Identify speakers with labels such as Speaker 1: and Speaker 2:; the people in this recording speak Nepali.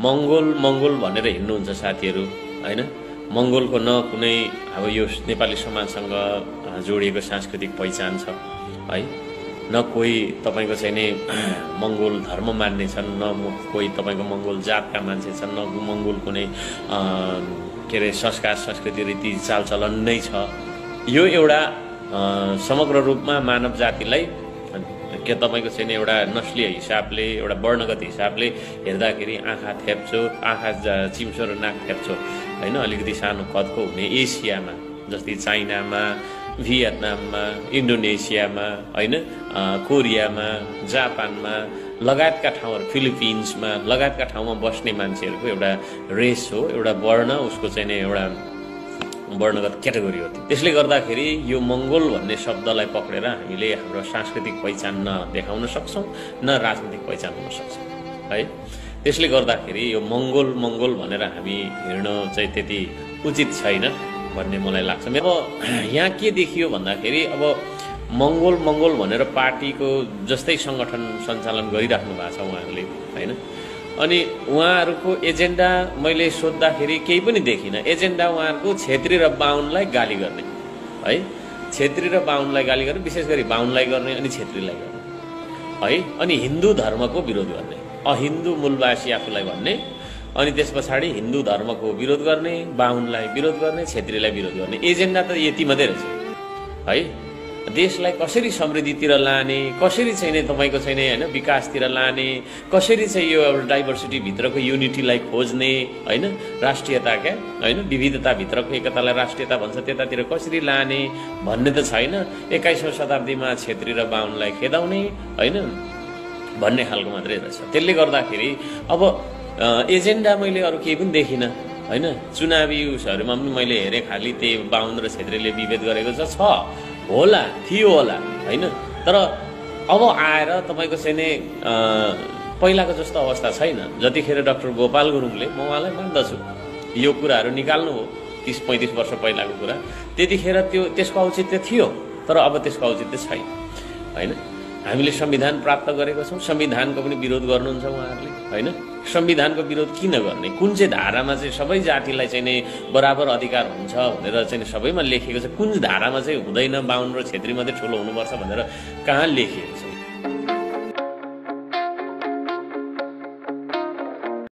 Speaker 1: मंगोल मंगोल भनेर हिँड्नुहुन्छ साथीहरू हैन। मंगोलको न कुनै अब यो नेपाली समाजसँग जोडिएको सांस्कृतिक पहिचान छ है, न कोही तपाईको चाहिँ नि मंगोल धर्म मान्ने छन्, न कोही तपाईको मंगोल जातका मान्छे छन्, न मंगोल कुनै के रे संस्कार संस्कृति रीति चालचलन नै छ। यो एउटा समग्र रूपमा मानव जातिलाई के तपाईको चाहिँ नि एउटा नस्लीय हिसाबले एउटा वर्णगत हिसाबले हेर्दाखेरि आँखा थेप्चो, आँखा चिम्सो र नाक थेप्चो हैन, अलिकति सानो कदको हुने एसियामा जस्तै चाइनामा, भियतनाममा, इन्डोनेसियामा हैन, कोरियामा, जापानमा लगायतका ठाउँहरु, फिलिपिन्समा लगायतका ठाउँमा बस्ने मान्छेहरुको एउटा रेस हो, एउटा वर्ण, उसको चाहिँ नि एउटा वर्णगत क्याटेगोरी हो। त्यसले गर्दाखेरि यो मंगोल भन्ने शब्दलाई पक्रेर हामीले हाम्रो सांस्कृतिक पहिचान न देखाउन सक्छौं, न राजनीतिक पहिचान हुन सक्छ है। त्यसले गर्दाखेरि यो मंगोल मंगोल भनेर हामी हिँड्न चाहिँ त्यति उचित छैन भन्ने मलाई लाग्छ। अब यहाँ के देखियो भन्दाखेरि अब मंगोल मंगोल भनेर पार्टीको जस्तै संगठन सञ्चालन गरिराख्नु भएको छ उहाँहरूले हैन। अनि उहाँहरूको एजेन्डा मैले सोध्दाखेरि केही पनि देखिन। एजेन्डा उहाँहरूको क्षेत्री र बाहुनलाई गाली गर्ने है, क्षेत्री र बाहुनलाई गाली गर्ने, विशेष गरी बाहुनलाई गर्ने अनि क्षेत्रीलाई गर्ने है, अनि हिन्दू धर्मको विरोध गर्ने, अहिन्दू मूलवासी आफूलाई भन्ने, अनि त्यसपछि हिन्दू धर्मको विरोध गर्ने, बाहुनलाई विरोध गर्ने, क्षेत्रीलाई विरोध गर्ने। एजेन्डा त यति मात्रै रहेछ है। देशलाई कसरी समृद्धितिर लाने, कसरी चाहिँ नि तपाईको चाहिँ नि हैन विकासतिर लाने, कसरी चाहिँ यो डाइभर्सिटी भित्रको युनिटीलाई खोज्ने हैन, राष्ट्रियता क्या हैन, विविधता भित्रको एकतालाई राष्ट्रियता भन्छ, त्यतातिर कसरी लाने भन्ने त छैन। 21औं शताब्दीमा क्षेत्री र बाहुनलाई खेदाउने हैन भन्ने खालको मात्रै रहेछ। त्यसले गर्दाखेरि अब एजेन्डा मैले अरु केही पनि देखिन हैन। चुनावी उसहरुमा पनि मैले हेरे खाली त्यही बाहुन र क्षेत्रीले विभेद गरेको छ होला, थियो होला हैन। तर अब आएर तपाईको चाहिँ नि पहिलाको जस्तो अवस्था छैन। जतिखेर डाक्टर गोपाल गुरुङले, म उहाँलाई मान्दछु, यो कुराहरु निकाल्नु हो 30-35 वर्ष पहिलाको कुरा, त्यतिखेर त्यसको औचित्य थियो, तर अब त्यसको औचित्य छैन हैन। हामीले संविधान प्राप्त गरेको छौं, संविधानको पनि विरोध गर्नुहुन्छ उहाँहरूले हैन। संविधानको विरोध किन गर्ने? कुन चाहिँ धारामा चाहिँ सबै जातिलाई चाहिँ नि बराबर अधिकार हुन्छ भनेर चाहिँ सबैमा लेखिएको छ, कुन धारामा चाहिँ हुँदैन बाहुन र क्षेत्री मात्रै ठुलो हुनुपर्छ भनेर कहाँ लेखिएको